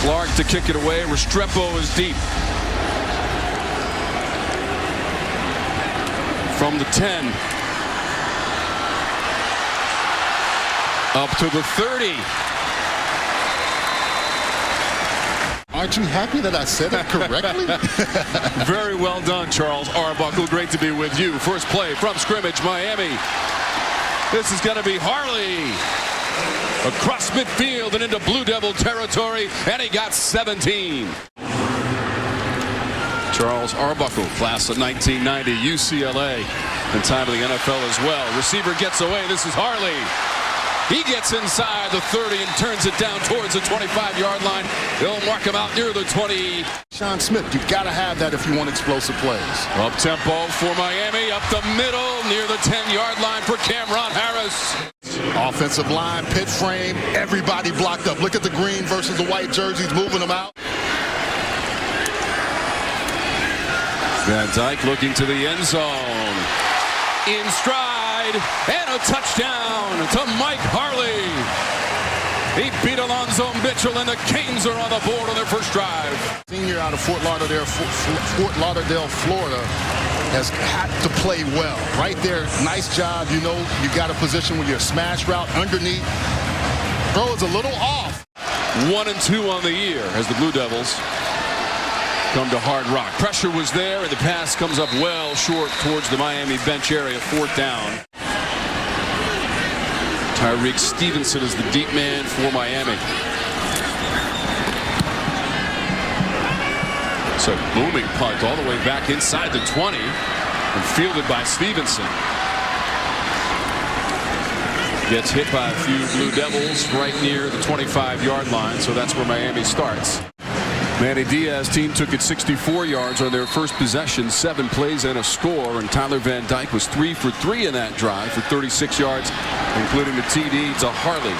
Clark to kick it away. Restrepo is deep. From the 10. Up to the 30. Aren't you happy that I said it correctly? Very well done, Charles Arbuckle. Great to be with you. First play from scrimmage, Miami. This is going to be Harley. Across midfield and into Blue Devil territory, and he got 17. Charles Arbuckle, class of 1990, UCLA, and time of the NFL as well. Receiver gets away. This is Harley. He gets inside the 30 and turns it down towards the 25-yard line. They'll mark him out near the 20. Sean Smith, you got to have that if you want explosive plays. Up tempo for Miami, up the middle near the 10-yard line for Cameron Harris. Offensive line, pit frame, everybody blocked up. Look at the green versus the white jerseys, moving them out. Van Dyke looking to the end zone. In stride, and a touchdown to Mike Harley. He beat Alonzo Mitchell, and the Canes are on the board on their first drive. Senior out of Fort Lauderdale, Florida, has had to play well. Right there, nice job. You know you got a position with your smash route underneath. Throw is a little off. 1-2 on the year as the Blue Devils come to Hard Rock. Pressure was there, and the pass comes up well short towards the Miami bench area. Fourth down. Tyreek Stevenson is the deep man for Miami. It's a booming punt all the way back inside the 20 and fielded by Stevenson. Gets hit by a few Blue Devils right near the 25-yard line, so that's where Miami starts. Manny Diaz's team took it 64 yards on their first possession, 7 plays and a score, and Tyler Van Dyke was 3 for 3 in that drive for 36 yards, including the TD to Harley.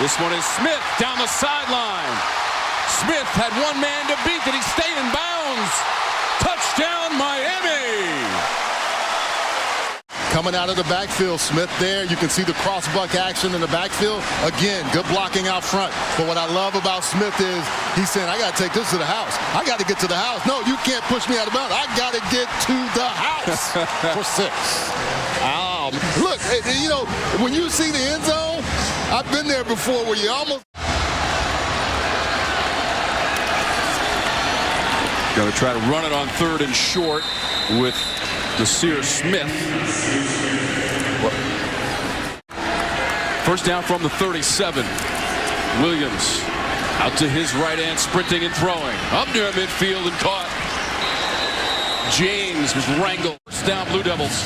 This one is Smith down the sideline. Smith had one man to beat, and he stayed in bounds. Touchdown, Miami! Coming out of the backfield, Smith there. You can see the cross-buck action in the backfield. Again, good blocking out front. But what I love about Smith is he's saying, I got to take this to the house. I got to get to the house. No, you can't push me out of bounds. I got to get to the house for 6. Look, you know, when you see the end zone, I've been there before where you almost... Going to try to run it on 3rd and short with Garcia Smith. First down from the 37. Williams out to his right hand, sprinting and throwing. Up near midfield and caught. James was wrangled. First down, Blue Devils.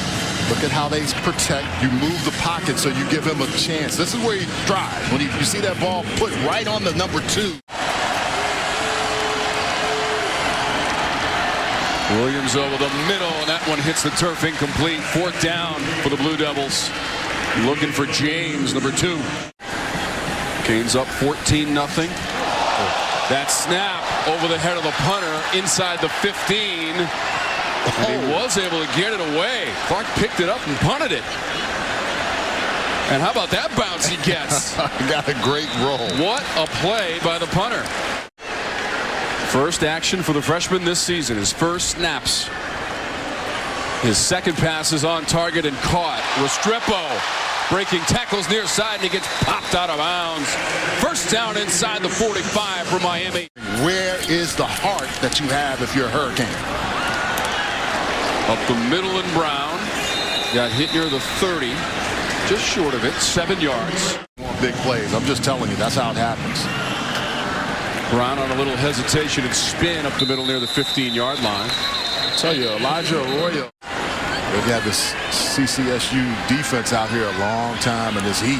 Look at how they protect. You move the pocket so you give him a chance. This is where he thrives. When you see that ball put right on the number 2. Williams over the middle, and that one hits the turf incomplete. 4th down for the Blue Devils. Looking for James, number 2. Canes up 14-0. That snap over the head of the punter inside the 15. And he was able to get it away. Clark picked it up and punted it. And how about that bounce he gets? Got a great roll. What a play by the punter. First action for the freshman this season. His first snaps. His second pass is on target and caught. Restrepo breaking tackles near side, and he gets popped out of bounds. First down inside the 45 for Miami. Where is the heart that you have if you're a Hurricane? Up the middle and Brown. Got hit near the 30. Just short of it, 7 yards. Big plays. I'm just telling you, that's how it happens. Brown on a little hesitation and spin up the middle near the 15-yard line. I tell you, Elijah Arroyo, they've had this CCSU defense out here a long time in this heat.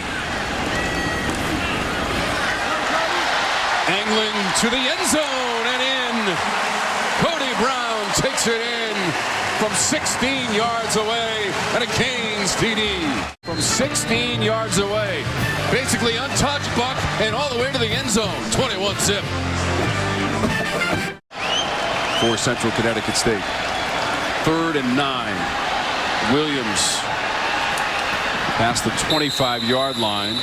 Angling to the end zone and in. Cody Brown takes it in from 16 yards away, and a Canes TD from 16 yards away. Basically untouched, Buck, and all the way to the end zone. 21-zip. For Central Connecticut State. 3rd and 9. Williams past the 25-yard line.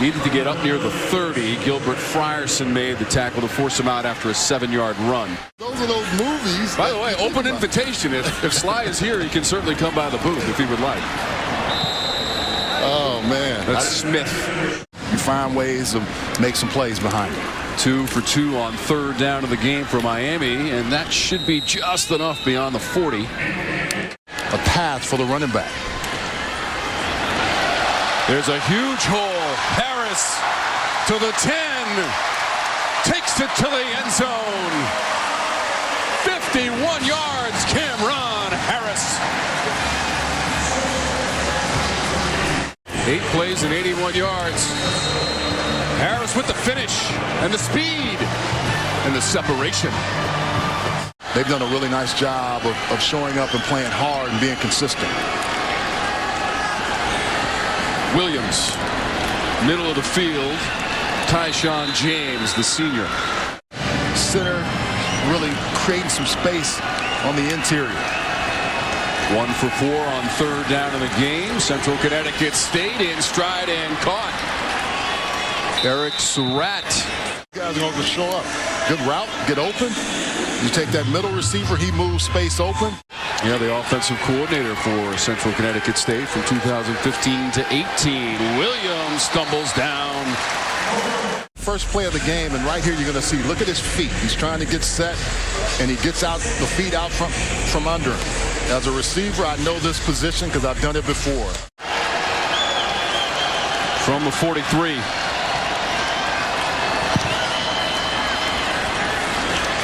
Needed to get up near the 30. Gilbert Frierson made the tackle to force him out after a 7-yard run. Those are those movies. By the way, open invitation. If Sly is here, he can certainly come by the booth if he would like. Oh, man. That's Smith. You find ways to make some plays behind it. 2 for 2 on 3rd down of the game for Miami, and that should be just enough beyond the 40. A path for the running back. There's a huge hole. Harris to the 10. Takes it to the end zone. 51 yards. Cameron Harris. 8 plays and 81 yards. Harris with the finish and the speed and the separation. They've done a really nice job of showing up and playing hard and being consistent. Williams, middle of the field. Tyshawn James, the senior. Center really creating some space on the interior. 1 for 4 on 3rd down in the game. Central Connecticut stayed in stride and caught. Eric Surratt. Guys are going to show up. Good route, get open. You take that middle receiver, he moves space open. Yeah, the offensive coordinator for Central Connecticut State from 2015 to 18. Williams stumbles down. First play of the game, and right here you're going to see, look at his feet. He's trying to get set, and he gets out the feet out from under him. As a receiver, I know this position because I've done it before. From the 43.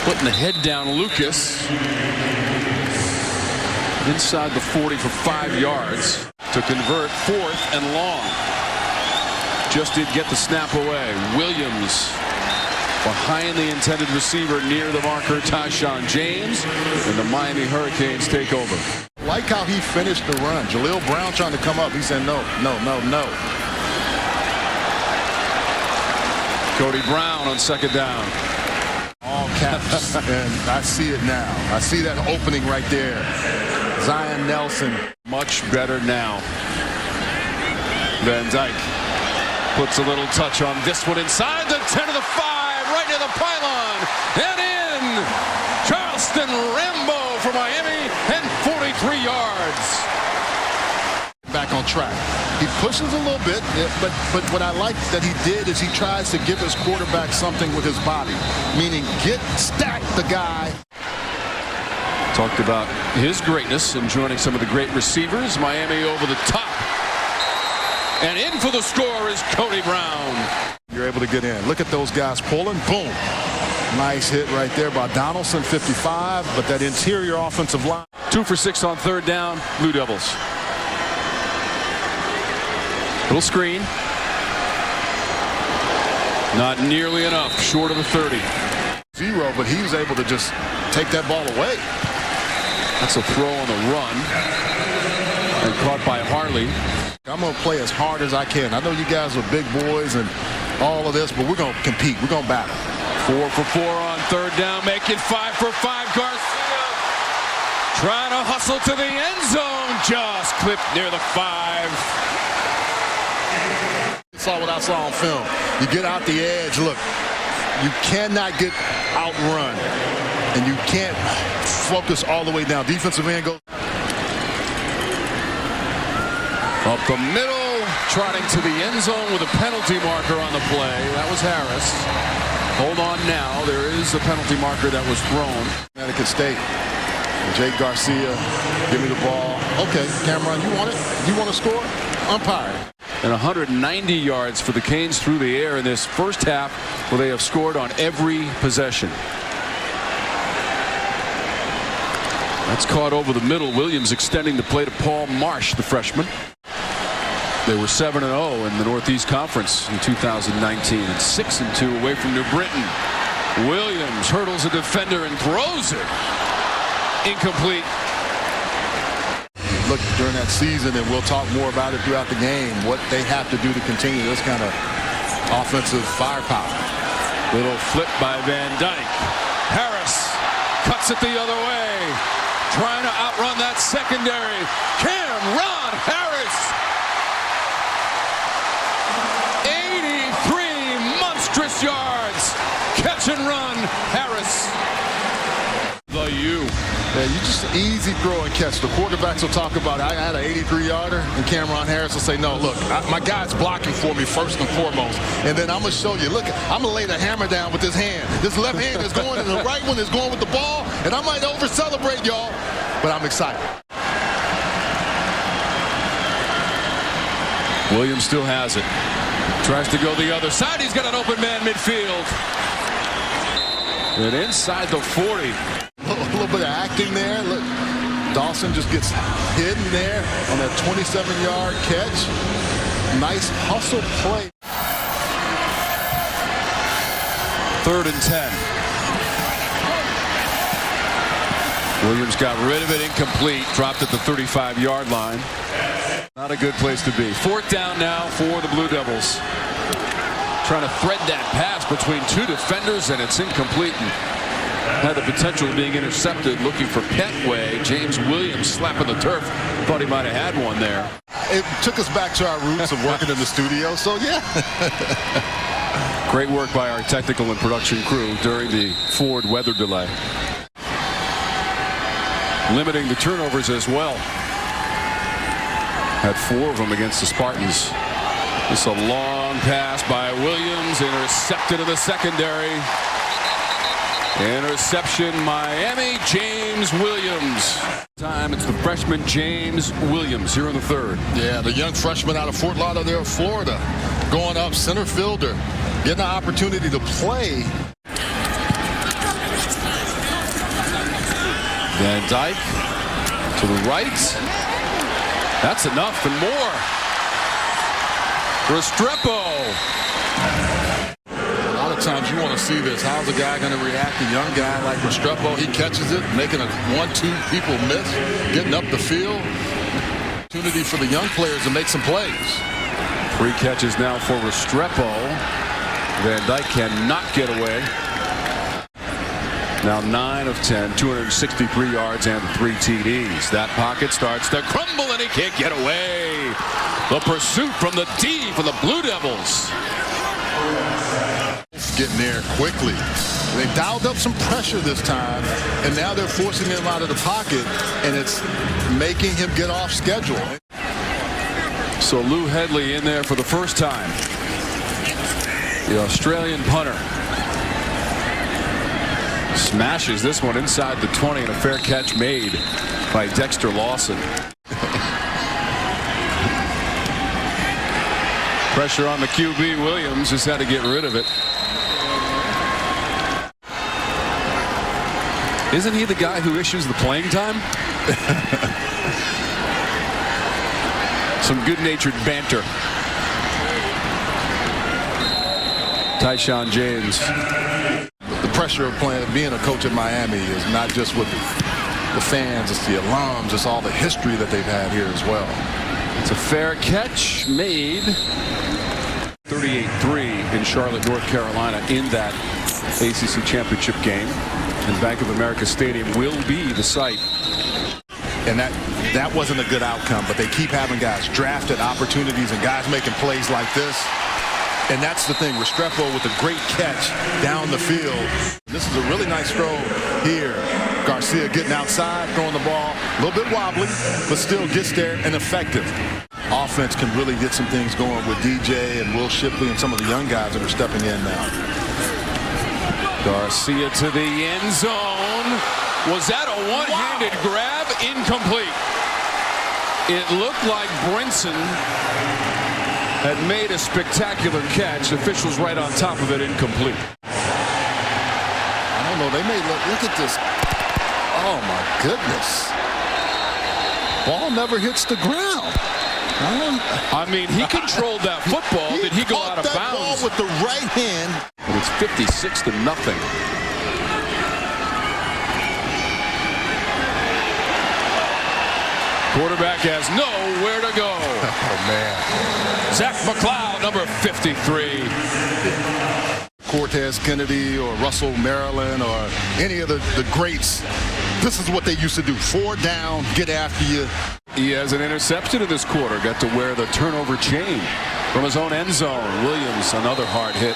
Putting the head down, Lucas. Inside the 40 for 5 yards to convert 4th and long. Just did get the snap away. Williams behind the intended receiver near the marker, Tyshawn James, and the Miami Hurricanes take over. Like how he finished the run. Jaleel Brown trying to come up. He said no, no, no, no. Cody Brown on 2nd down. All caps, and I see it now. I see that opening right there. Zion Nelson. Much better now. Van Dyke puts a little touch on this one inside the 10 to the 5, right near the pylon, and in. Charleston Rambo for Miami, and 43 yards. Back on track. He pushes a little bit, but what I like that he did is he tries to give his quarterback something with his body, meaning stack the guy. Talked about his greatness and joining some of the great receivers. Miami over the top. And in for the score is Cody Brown. You're able to get in. Look at those guys pulling. Boom. Nice hit right there by Donaldson, 55. But that interior offensive line. 2 for 6 on 3rd down. Blue Devils. Little screen. Not nearly enough. Short of the 30. 0, but he was able to just take that ball away. That's a throw on the run. And caught by Harley. I'm going to play as hard as I can. I know you guys are big boys and all of this, but we're going to compete. We're going to battle. 4 for 4 on 3rd down. Make it 5 for 5. Garcia trying to hustle to the end zone. Just clipped near the 5. Saw what I saw on film. You get out the edge. Look, you cannot get outrun, and you can't focus all the way down. Defensive end goes up the middle, trotting to the end zone with a penalty marker on the play. That was Harris. Hold on now. There is a penalty marker that was thrown. Connecticut State. Jake Garcia, give me the ball. Okay, Cameron, you want it? You want to score? Umpire. And 190 yards for the Canes through the air in this first half, where they have scored on every possession. That's caught over the middle. Williams extending the play to Paul Marsh, the freshman. They were 7-0 in the Northeast Conference in 2019 and 6-2 away from New Britain. Williams hurdles a defender and throws it. Incomplete. Look, during that season, and we'll talk more about it throughout the game, what they have to do to continue this kind of offensive firepower. Little flip by Van Dyke. Harris cuts it the other way. Trying to outrun that secondary. Cameron Harris. 6 yards. Catch and run, Harris. The U. Yeah, you just easy throw and catch. The quarterbacks will talk about, I had an 83-yarder, and Cameron Harris will say, no, look, my guy's blocking for me first and foremost. And then I'm going to show you, look, I'm going to lay the hammer down with this hand. This left hand is going, and the right one is going with the ball. And I might over-celebrate, y'all, but I'm excited. Williams still has it. Tries to go the other side. He's got an open man midfield. And inside the 40. A little bit of acting there. Look, Dawson just gets hidden there on that 27-yard catch. Nice hustle play. 3rd and 10. Williams got rid of it, incomplete. Dropped at the 35-yard line. Not a good place to be. 4th down now for the Blue Devils. Trying to thread that pass between 2 defenders, and it's incomplete. And had the potential of being intercepted. Looking for Petway. James Williams slapping the turf. Thought he might have had one there. It took us back to our roots of working in the studio, so yeah. Great work by our technical and production crew during the Ford weather delay. Limiting the turnovers as well. Had 4 of them against the Spartans. It's a long pass by Williams. Intercepted in the secondary. Interception, Miami, James Williams. Time, it's the freshman James Williams here in the 3rd. Yeah, the young freshman out of Fort Lauderdale, Florida. Going up, center fielder. Getting an opportunity to play. Van Dyke to the right. That's enough and more. Restrepo. A lot of times you want to see this. How's a guy going to react? A young guy like Restrepo, he catches it, making a 1-2 people miss, getting up the field. Opportunity for the young players to make some plays. 3 catches now for Restrepo. Van Dyke cannot get away. Now 9 of 10, 263 yards and 3 TDs. That pocket starts to crumble and he can't get away. The pursuit from the D for the Blue Devils. Getting there quickly. They dialed up some pressure this time, and now they're forcing him out of the pocket, and it's making him get off schedule. So Lou Headley in there for the first time. The Australian punter smashes this one inside the 20, and a fair catch made by Dexter Lawson. Pressure on the QB. Williams just had to get rid of it. Isn't he the guy who issues the playing time? Some good-natured banter. Tyshawn James. The pressure of being a coach at Miami is not just with the fans, it's the alums, it's all the history that they've had here as well. It's a fair catch made. 38-3 in Charlotte, North Carolina in that ACC championship game. And Bank of America Stadium will be the site. And that wasn't a good outcome, but they keep having guys drafted opportunities and guys making plays like this. And that's the thing. Restrepo with a great catch down the field. This is a really nice throw here. Garcia getting outside, throwing the ball. A little bit wobbly, but still gets there and effective. Offense can really get some things going with DJ and Will Shipley and some of the young guys that are stepping in now. Garcia to the end zone. Was that a one-handed grab? Incomplete. It looked like Brinson had made a spectacular catch. Officials right on top of it, incomplete. I don't know. They may look at this. Oh, my goodness. Ball never hits the ground. I mean, he controlled that football. Did he go out of bounds? Ball with the right hand. And it's 56-0. Quarterback has nowhere to go. Oh, man. Zach McLeod, number 53. Cortez Kennedy or Russell Maryland or any of the greats, this is what they used to do. 4 down, get after you. He has an interception in this quarter. Got to wear the turnover chain from his own end zone. Williams, another hard hit.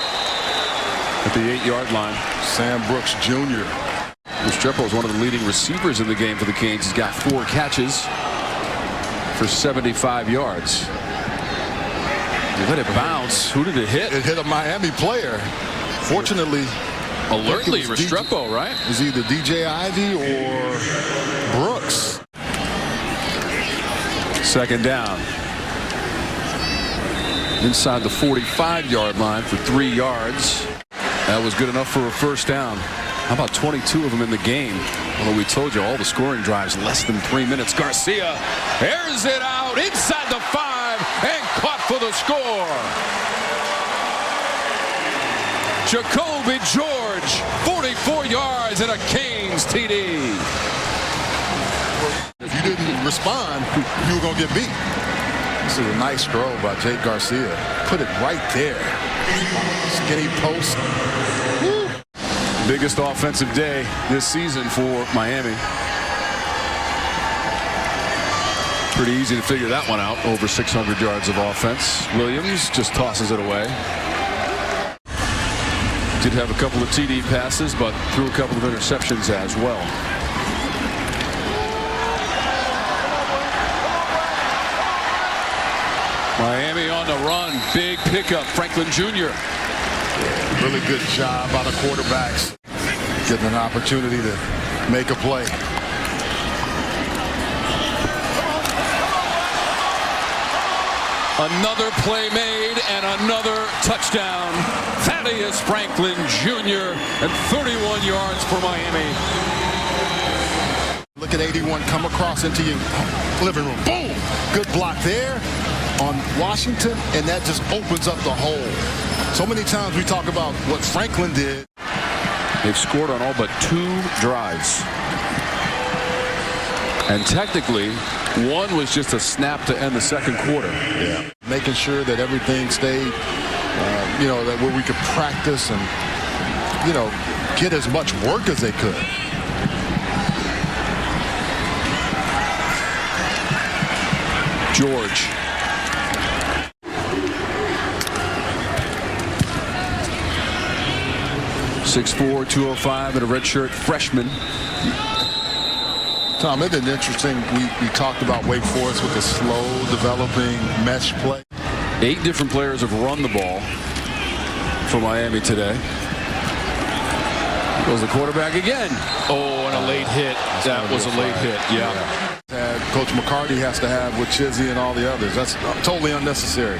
at the 8-yard line. Sam Brooks Jr. Restrepo is one of the leading receivers in the game for the Canes. He's got 4 catches for 75 yards. He let it bounce. Who did it hit? It hit a Miami player. Fortunately, alertly Restrepo, right? It was either DJ Ivy or Brooks. Second down. Inside the 45-yard line for 3 yards. That was good enough for a first down. How about 22 of them in the game? Well, we told you all the scoring drives less than 3 minutes. Garcia airs it out inside the 5 and caught for the score. Jacoby George, 44 yards and a Canes TD. If you didn't respond, you were going to get beat. This is a nice throw by Jake Garcia. Put it right there. Skinny post. Woo. Biggest offensive day this season for Miami. Pretty easy to figure that one out. Over 600 yards of offense. Williams just tosses it away. Did have a couple of TD passes, but threw a couple of interceptions as well. Miami on the run. Big pickup. Franklin Jr. Really good job by the quarterbacks. Getting an opportunity to make a play. Another play made and another touchdown. Thaddeus Franklin Jr. and 31 yards for Miami. Look at 81 come across into your living room. Boom! Good block there on Washington, and that just opens up the hole. So many times we talk about what Franklin did. They've scored on all but 2 drives. And technically, one was just a snap to end the second quarter. Yeah. Making sure that everything stayed, that where we could practice and, get as much work as they could. George. .6'4", 205, and a redshirt freshman. Tom, it's been interesting. We talked about Wake Forest with the slow developing mesh play. 8 different players have run the ball for Miami today. Goes the quarterback again. Oh, and a late hit. That was a late hit. Yeah. Coach McCarty has to have with Chizzy and all the others. That's totally unnecessary.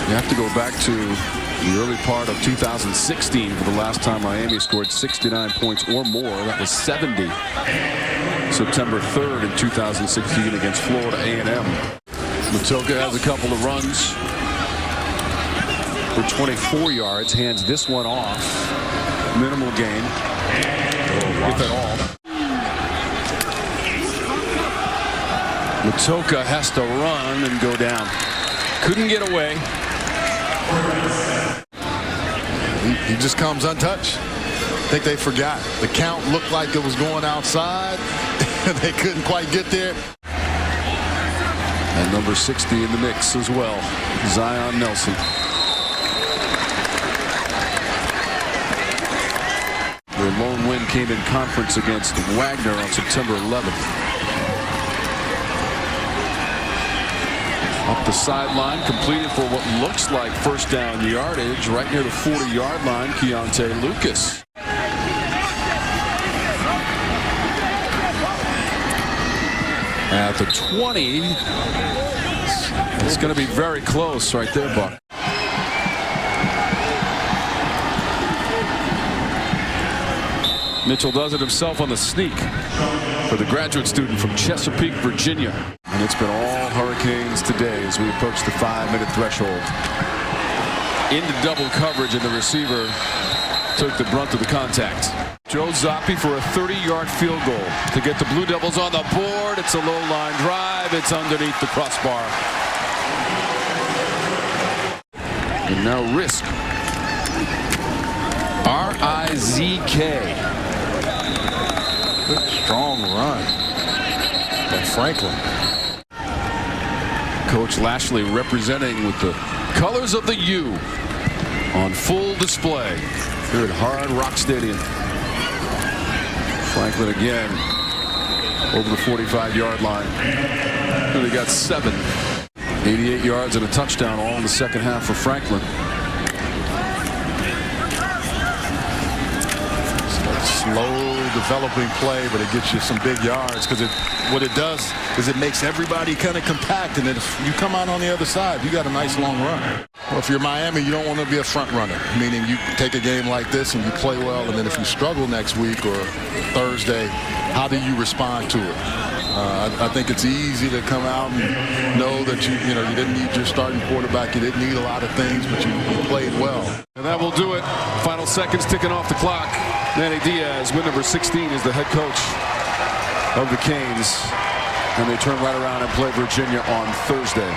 You have to go back to the early part of 2016 for the last time Miami scored 69 points or more. That was 70. September 3rd in 2016 against Florida A&M. Matoka has a couple of runs for 24 yards. Hands this one off. Minimal gain, if at all. Matoka has to run and go down. Couldn't get away. He just comes untouched. I think they forgot. The count looked like it was going outside. They couldn't quite get there. And number 60 in the mix as well, Zion Nelson. Their lone win came in conference against Wagner on September 11th. Up the sideline, completed for what looks like first down yardage, right near the 40-yard line, Keontae Lucas. At the 20, it's going to be very close right there, Buck. Mitchell does it himself on the sneak for the graduate student from Chesapeake, Virginia. And it's been all Hurricanes today as we approach the 5-minute threshold. Into double coverage, and the receiver took the brunt of the contact. Joe Zoppi for a 30-yard field goal to get the Blue Devils on the board. It's a low-line drive. It's underneath the crossbar. And now Risk. R-I-Z-K. Good strong run by Franklin. Coach Lashley representing with the colors of the U. on full display here at Hard Rock Stadium. Franklin again over the 45-yard line. And they got 7. 88 yards and a touchdown all in the second half for Franklin. Slow developing play, but it gets you some big yards because what it does is it makes everybody kind of compact, and then if you come out on the other side, you got a nice long run. Well, if you're Miami, you don't want to be a front runner, meaning you take a game like this and you play well, and then if you struggle next week or Thursday, how do you respond to it? I think it's easy to come out and know that you didn't need your starting quarterback, you didn't need a lot of things, but you played well. And that will do it. Final seconds ticking off the clock. Manny Diaz, win number 16, is the head coach of the Canes, and they turn right around and play Virginia on Thursday.